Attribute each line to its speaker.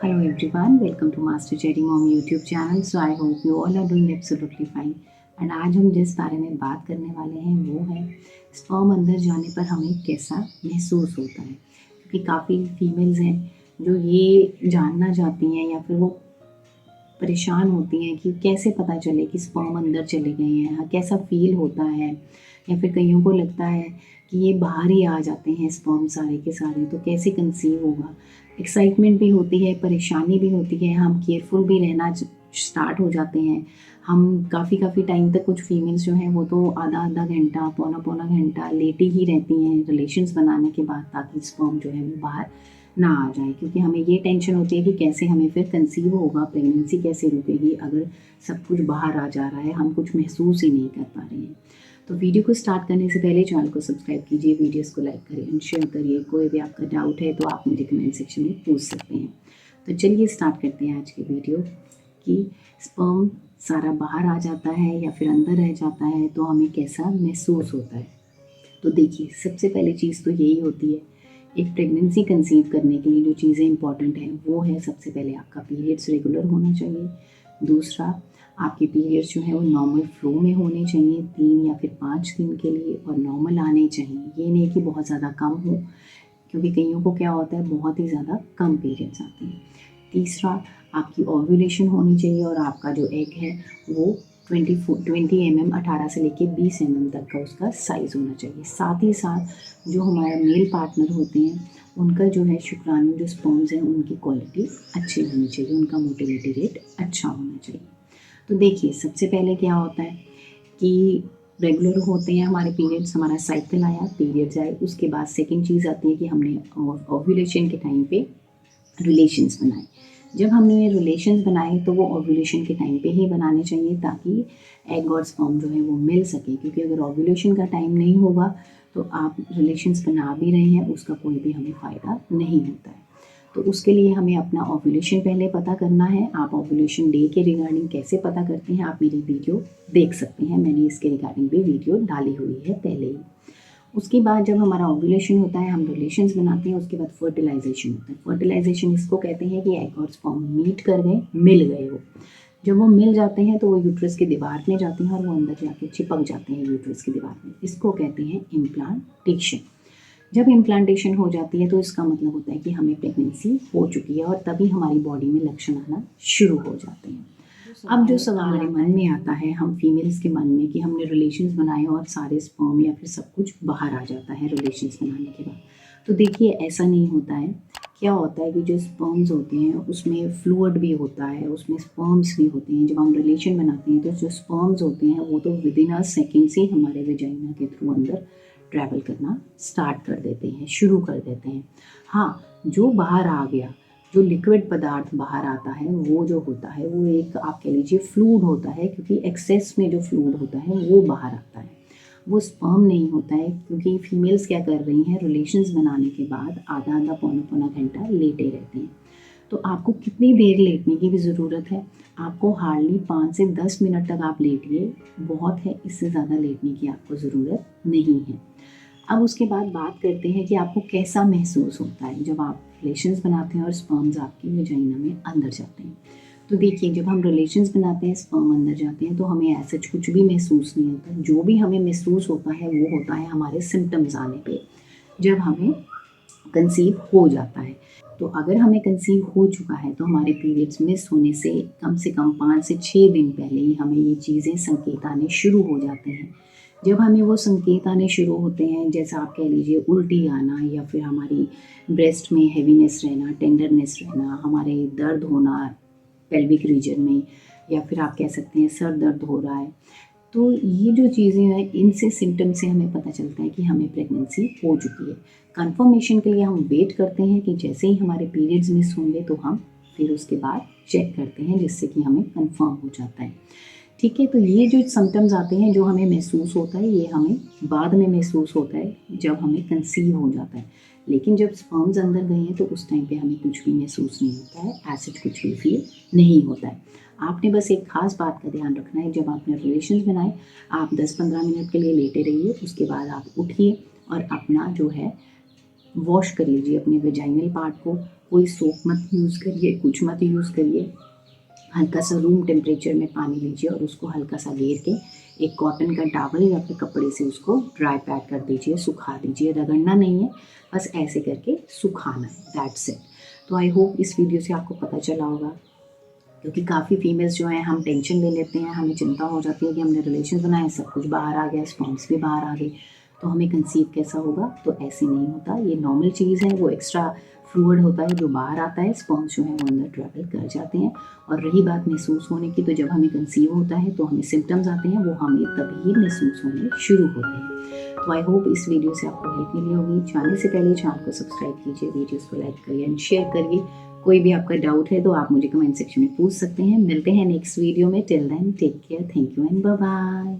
Speaker 1: Hello everyone, welcome to Master Cherry Mom YouTube channel. So I hope you all are doing absolutely fine. And आज हम जिस बारे में बात करने वाले हैं वो है स्पर्म अंदर जाने पर हमें कैसा महसूस होता है। क्योंकि काफ़ी फीमेल्स हैं जो ये जानना चाहती हैं या फिर वो परेशान होती हैं कि कैसे पता चले कि स्पर्म अंदर चले गए हैं, कैसा फील होता है। या फिर कईयों को लगता है कि ये बाहर ही आ जाते हैं स्पर्म सारे के सारे, तो कैसे कंसीव होगा। एक्साइटमेंट भी होती है, परेशानी भी होती है, हम केयरफुल भी रहना स्टार्ट हो जाते हैं। हम काफ़ी टाइम तक कुछ फीमेल्स जो हैं वो तो आधा आधा घंटा पौना पौना घंटा लेटी ही रहती हैं रिलेशंस बनाने के बाद, ताकि स्पर्म जो है वो बाहर ना आ जाए। क्योंकि हमें ये टेंशन होती है कि कैसे हमें फिर कंसीव होगा, प्रेगनेंसी कैसे रुकेगी अगर सब कुछ बाहर आ जा रहा है, हम कुछ महसूस ही नहीं कर पा रहे हैं। तो वीडियो को स्टार्ट करने से पहले चैनल को सब्सक्राइब कीजिए, वीडियोस को लाइक करिए एंड शेयर करिए। कोई भी आपका डाउट है तो आप मुझे कमेंट सेक्शन में पूछ सकते हैं। तो चलिए स्टार्ट करते हैं आज की वीडियो कि स्पर्म सारा बाहर आ जाता है या फिर अंदर रह जाता है तो हमें कैसा महसूस होता है। तो देखिए, सबसे पहले चीज़ तो यही होती है, एक प्रेगनेंसी कंसीव करने के लिए जो चीज़ें इंपॉर्टेंट हैं वो है, सबसे पहले आपका पीरियड्स रेगुलर होना चाहिए। दूसरा, आपके पीरियड्स जो है वो नॉर्मल फ्लो में होने चाहिए 3 या फिर 5 दिन के लिए, और नॉर्मल आने चाहिए। ये नहीं कि बहुत ज़्यादा कम हो, क्योंकि कईयों को क्या होता है बहुत ही ज़्यादा कम पीरियड्स आते हैं। तीसरा, आपकी ओव्यूलेशन होनी चाहिए और आपका जो एग है वो 20 mm 18 से लेके 20 mm तक का उसका साइज़ होना चाहिए। साथ ही साथ जो हमारा मेल पार्टनर होते हैं उनका जो है शुक्राणु, जो स्पर्म्स हैं उनकी क्वालिटी अच्छी होनी चाहिए, उनका मोटिलिटी रेट अच्छा होना चाहिए। तो देखिए, सबसे पहले क्या होता है कि रेगुलर होते हैं हमारे पीरियड्स, हमारा साइकिल आया, पीरियड्स आए, उसके बाद सेकंड चीज़ आती है कि हमने ओव्यूलेशन के टाइम पे रिलेशंस बनाए। जब हमने रिलेशंस बनाए तो वो ओव्यूलेशन के टाइम पे ही बनाने चाहिए, ताकि एग और स्पर्म जो है वो मिल सके। क्योंकि अगर ओव्यूलेशन का टाइम नहीं होगा तो आप रिलेशंस बना भी रहे हैं, उसका कोई भी हमें फ़ायदा नहीं होता है। तो उसके लिए हमें अपना ओव्यूलेशन पहले पता करना है। आप ओव्यूलेशन डे के रिगार्डिंग कैसे पता करते हैं, आप मेरी वीडियो देख सकते हैं, मैंने इसके रिगार्डिंग भी वीडियो डाली हुई है पहले ही। उसके बाद जब हमारा ओव्यूलेशन होता है, हम रिलेशंस बनाते हैं, उसके बाद फर्टिलाइजेशन होता है। फर्टिलाइजेशन इसको कहते हैं कि एग और स्पर्म मीट कर गए, मिल गए वो। जब वो मिल जाते हैं तो वो यूट्रस की दीवार में जाते हैं और वो अंदर जाके चिपक जाते हैं यूट्रस की दीवार में। इसको कहते हैं इम्प्लांटेशन। जब इम्प्लांटेशन हो जाती है तो इसका मतलब होता है कि हमें प्रेगनेंसी हो चुकी है, और तभी हमारी बॉडी में लक्षण आना शुरू हो जाते हैं। अब जो सवाल हमारे मन में आता है, हम फीमेल्स के मन में, कि हमने रिलेशंस बनाए और सारे स्पर्म या फिर सब कुछ बाहर आ जाता है रिलेशंस बनाने के बाद। तो देखिए, ऐसा नहीं होता है। क्या होता है कि जो स्पर्म्स होते हैं उसमें फ्लूइड भी होता है, उसमें स्पर्म्स भी होते हैं। जब हम रिलेशन बनाते हैं तो जो स्पर्म्स होते हैं वो तो विदिन अ सेकेंड से हमारे वेजाइना के थ्रू अंदर ट्रैवल करना स्टार्ट कर देते हैं, शुरू कर देते हैं। हाँ, जो बाहर आ गया, जो लिक्विड पदार्थ बाहर आता है वो जो होता है वो एक, आप कह लीजिए, फ्लूइड होता है। क्योंकि एक्सेस में जो फ्लूइड होता है वो बाहर आता है, वो स्पर्म नहीं होता है। क्योंकि फीमेल्स क्या कर रही हैं, रिलेशंस बनाने के बाद आधा आधा पौना पौना घंटा लेटे रहते हैं। तो आपको कितनी देर लेटने की भी ज़रूरत है, आपको हार्डली 5 से 10 मिनट तक आप लेटिए, बहुत है, इससे ज़्यादा लेटने की आपको ज़रूरत नहीं है। अब उसके बाद बात करते हैं कि आपको कैसा महसूस होता है जब आप रिलेशंस बनाते हैं और स्पर्म्स आपकी वेजाइना में अंदर जाते हैं। तो देखिए, जब हम रिलेशंस बनाते हैं, स्पर्म अंदर जाते हैं, तो हमें ऐसा कुछ भी महसूस नहीं होता। जो भी हमें महसूस होता है वो होता है हमारे सिम्टम्स आने पे, जब हमें कंसीव हो जाता है। तो अगर हमें कंसीव हो चुका है तो हमारे पीरियड्स मिस होने से कम 5 से 6 दिन पहले ही हमें ये चीज़ें, संकेत आने शुरू हो जाते हैं। जब हमें वो संकेत आने शुरू होते हैं, जैसा आप कह लीजिए उल्टी आना, या फिर हमारी ब्रेस्ट में हैवीनेस रहना, टेंडरनेस रहना, हमारे दर्द होना पेल्विक रीजन में, या फिर आप कह सकते हैं सर दर्द हो रहा है, तो ये जो चीज़ें हैं, इनसे सिम्टम से हमें पता चलता है कि हमें प्रेगनेंसी हो चुकी है। कंफर्मेशन के लिए हम वेट करते हैं कि जैसे ही हमारे पीरियड्स मिस होंगे तो हम फिर उसके बाद चेक करते हैं, जिससे कि हमें कंफर्म हो जाता है। ठीक है, तो ये जो सिम्टम्स आते हैं, जो हमें महसूस होता है, ये हमें बाद में महसूस होता है जब हमें कंसीव हो जाता है। लेकिन जब स्पर्म्स अंदर गए हैं तो उस टाइम पे हमें कुछ भी महसूस नहीं होता है, एसिड कुछ भी फील नहीं होता है। आपने बस एक खास बात का ध्यान रखना है, जब आपने रिलेशंस बनाए, आप 10-15 मिनट के लिए लेटे रहिए, उसके बाद आप उठिए और अपना जो है वॉश कर लीजिए अपने वेजाइनल पार्ट को, कोई सोप मत यूज़ करिए, कुछ मत यूज़ करिए। हल्का सा रूम टेम्परेचर में पानी लीजिए और उसको हल्का सा घेर के एक कॉटन का टॉवल या फिर कपड़े से उसको ड्राई पैड कर दीजिए, सुखा दीजिए। रगड़ना नहीं है, बस ऐसे करके सुखाना है, दैट्स इट। तो आई होप इस वीडियो से आपको पता चला होगा, क्योंकि काफ़ी फीमेल्स जो हैं हम टेंशन ले लेते हैं, हमें चिंता हो जाती है कि हमने रिलेशन बनाए, सब कुछ बाहर आ गया, स्पर्म्स भी बाहर आ गए, तो हमें कंसीव कैसा होगा। तो ऐसे नहीं होता, ये नॉर्मल चीज़ है। वो एक्स्ट्रा फ्लूइड होता है जो बाहर आता है, स्पर्म्स जो है वो अंदर ट्रैवल कर जाते हैं। और रही बात महसूस होने की, तो जब हमें कंसीव होता है तो हमें सिम्टम्स आते हैं, वो हमें तभी महसूस होने शुरू होते हैं। तो आई होप इस वीडियो से आपको हेल्प मिली होगी। जाने से पहले चैनल को सब्सक्राइब कीजिए, वीडियोज़ को लाइक करिए एंड शेयर करिए। कोई भी आपका डाउट है तो आप मुझे कमेंट सेक्शन में पूछ सकते हैं। मिलते हैं नेक्स्ट वीडियो में। Till then take care, thank you and bye bye.